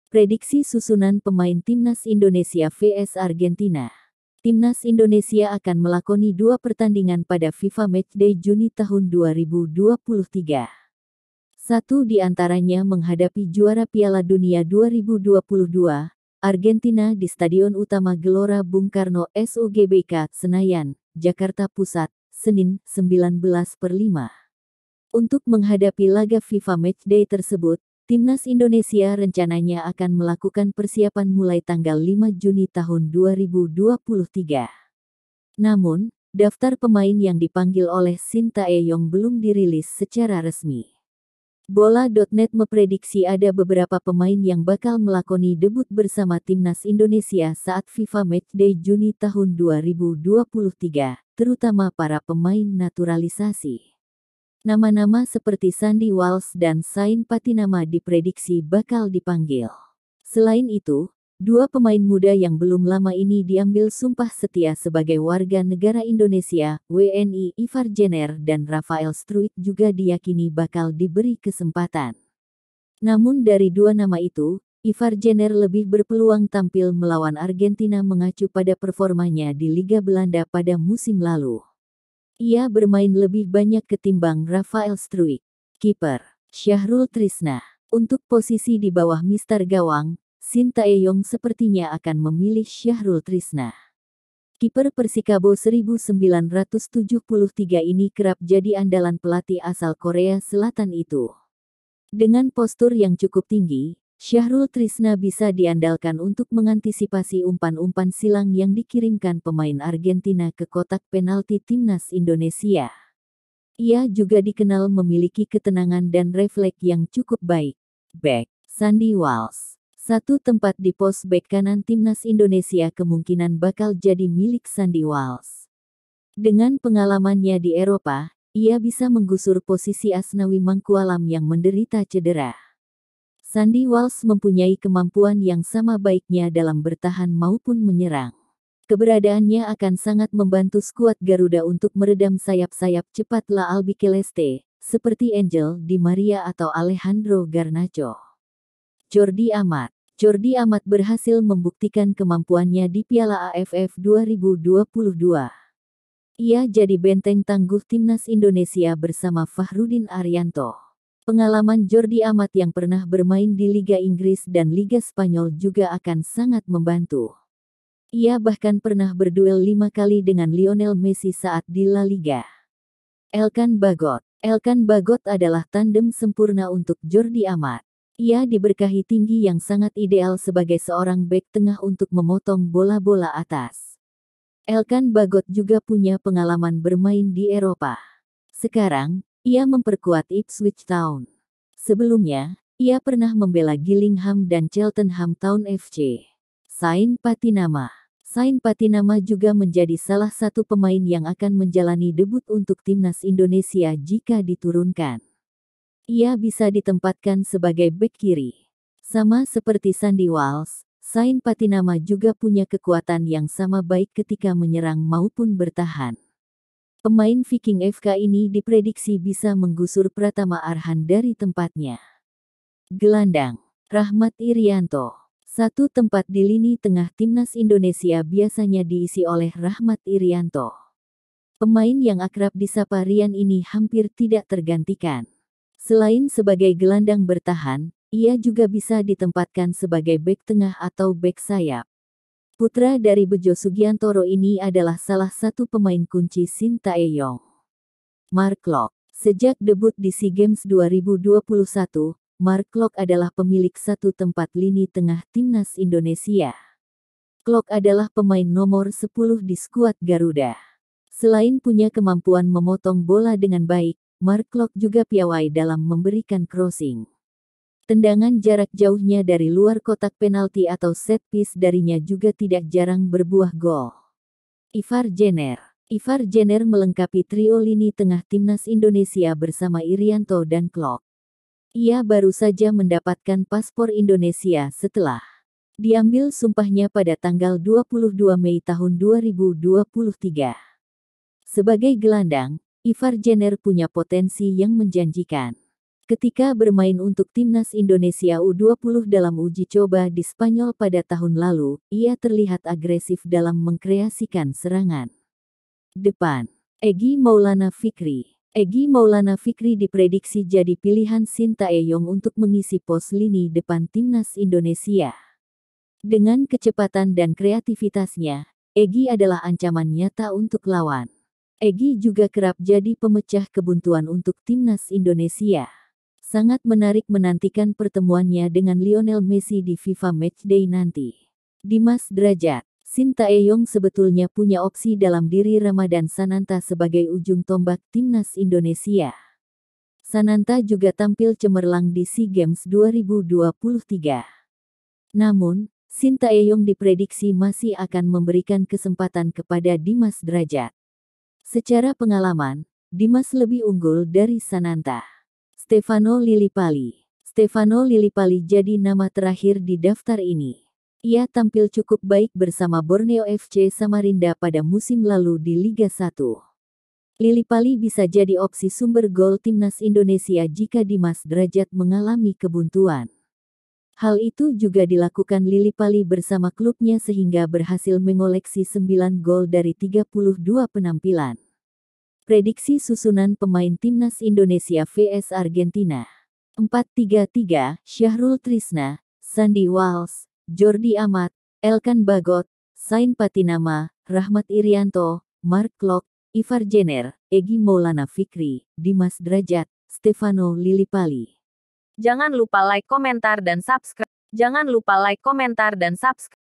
Prediksi susunan pemain Timnas Indonesia vs Argentina. Timnas Indonesia akan melakoni 2 pertandingan pada FIFA Matchday Juni tahun 2023. Satu di antaranya menghadapi juara Piala Dunia 2022, Argentina di Stadion Utama Gelora Bung Karno SUGBK, Senayan, Jakarta Pusat, Senin, 19/5. Untuk menghadapi laga FIFA Matchday tersebut, Timnas Indonesia rencananya akan melakukan persiapan mulai tanggal 5 Juni tahun 2023. Namun, daftar pemain yang dipanggil oleh Sintayong belum dirilis secara resmi. Bola.net memprediksi ada beberapa pemain yang bakal melakoni debut bersama Timnas Indonesia saat FIFA Matchday Juni tahun 2023, terutama para pemain naturalisasi. Nama-nama seperti Sandy Walsh dan Sain Patinama diprediksi bakal dipanggil. Selain itu, 2 pemain muda yang belum lama ini diambil sumpah setia sebagai warga negara Indonesia, WNI, Ivar Jenner dan Rafael Struijk juga diyakini bakal diberi kesempatan. Namun dari 2 nama itu, Ivar Jenner lebih berpeluang tampil melawan Argentina mengacu pada performanya di Liga Belanda pada musim lalu. Ia bermain lebih banyak ketimbang Rafael Struijk. Kiper Syahrul Trisna. Untuk posisi di bawah mister gawang, Sintayong sepertinya akan memilih Syahrul Trisna. Kiper Persikabo 1973 ini kerap jadi andalan pelatih asal Korea Selatan itu. Dengan postur yang cukup tinggi, Syahrul Trisna bisa diandalkan untuk mengantisipasi umpan-umpan silang yang dikirimkan pemain Argentina ke kotak penalti Timnas Indonesia. Ia juga dikenal memiliki ketenangan dan refleks yang cukup baik. Bek Sandy Walsh. Satu tempat di pos bek kanan Timnas Indonesia kemungkinan bakal jadi milik Sandy Walsh. Dengan pengalamannya di Eropa, ia bisa menggusur posisi Asnawi Mangkualam yang menderita cedera. Sandy Walsh mempunyai kemampuan yang sama baiknya dalam bertahan maupun menyerang. Keberadaannya akan sangat membantu skuad Garuda untuk meredam sayap-sayap cepat La Albiceleste, seperti Angel Di Maria atau Alejandro Garnacho. Jordi Amat. Jordi Amat berhasil membuktikan kemampuannya di Piala AFF 2022. Ia jadi benteng tangguh Timnas Indonesia bersama Fahrudin Arianto. Pengalaman Jordi Amat yang pernah bermain di Liga Inggris dan Liga Spanyol juga akan sangat membantu. Ia bahkan pernah berduel 5 kali dengan Lionel Messi saat di La Liga. Elkan Bagot. Elkan Bagot adalah tandem sempurna untuk Jordi Amat. Ia diberkahi tinggi yang sangat ideal sebagai seorang bek tengah untuk memotong bola-bola atas. Elkan Bagot juga punya pengalaman bermain di Eropa. Sekarang, ia memperkuat Ipswich Town. Sebelumnya, ia pernah membela Gillingham dan Cheltenham Town FC. Sain Patinama. Sain Patinama juga menjadi salah satu pemain yang akan menjalani debut untuk Timnas Indonesia jika diturunkan. Ia bisa ditempatkan sebagai bek kiri. Sama seperti Sandy Walsh, Sain Patinama juga punya kekuatan yang sama baik ketika menyerang maupun bertahan. Pemain Viking FK ini diprediksi bisa menggusur Pratama Arhan dari tempatnya. Gelandang Rahmat Irianto. Satu tempat di lini tengah Timnas Indonesia biasanya diisi oleh Rahmat Irianto. Pemain yang akrab disapa Rian ini hampir tidak tergantikan. Selain sebagai gelandang bertahan, ia juga bisa ditempatkan sebagai bek tengah atau bek sayap. Putra dari Bejo Sugiantoro ini adalah salah satu pemain kunci Sintayong. Mark Klok. Sejak debut di SEA Games 2021, Mark Klok adalah pemilik satu tempat lini tengah Timnas Indonesia. Klok adalah pemain nomor 10 di skuad Garuda. Selain punya kemampuan memotong bola dengan baik, Mark Klok juga piawai dalam memberikan crossing. Tendangan jarak jauhnya dari luar kotak penalti atau set piece darinya juga tidak jarang berbuah gol. Ivar Jenner. Ivar Jenner melengkapi trio lini tengah Timnas Indonesia bersama Irianto dan Klok. Ia baru saja mendapatkan paspor Indonesia setelah diambil sumpahnya pada tanggal 22 Mei tahun 2023. Sebagai gelandang, Ivar Jenner punya potensi yang menjanjikan. Ketika bermain untuk timnas Indonesia U20 dalam uji coba di Spanyol pada tahun lalu, ia terlihat agresif dalam mengkreasikan serangan depan. Egy Maulana Fikri. Egy Maulana Fikri diprediksi jadi pilihan Sintayong untuk mengisi pos lini depan timnas Indonesia. Dengan kecepatan dan kreativitasnya, Egy adalah ancaman nyata untuk lawan. Egy juga kerap jadi pemecah kebuntuan untuk timnas Indonesia. Sangat menarik menantikan pertemuannya dengan Lionel Messi di FIFA Matchday nanti. Dimas Derajat. Sintayong sebetulnya punya opsi dalam diri Ramadan Sananta sebagai ujung tombak timnas Indonesia. Sananta juga tampil cemerlang di SEA Games 2023. Namun, Sintayong diprediksi masih akan memberikan kesempatan kepada Dimas Derajat. Secara pengalaman, Dimas lebih unggul dari Sananta. Stefano Lillipali. Stefano Lillipali jadi nama terakhir di daftar ini. Ia tampil cukup baik bersama Borneo FC Samarinda pada musim lalu di Liga 1. Lillipali bisa jadi opsi sumber gol timnas Indonesia jika Dimas Derajat mengalami kebuntuan. Hal itu juga dilakukan Lillipali bersama klubnya sehingga berhasil mengoleksi 9 gol dari 32 penampilan. Prediksi susunan pemain timnas Indonesia vs Argentina. 4-3-3, Syahrul Trisna, Sandy Walsh, Jordi Amat, Elkan Bagot, Sain Patinama, Rahmat Irianto, Mark Klok, Ivar Jenner, Egy Maulana Fikri, Dimas Derajat, Stefano Lillipali. Jangan lupa like, komentar, dan subscribe.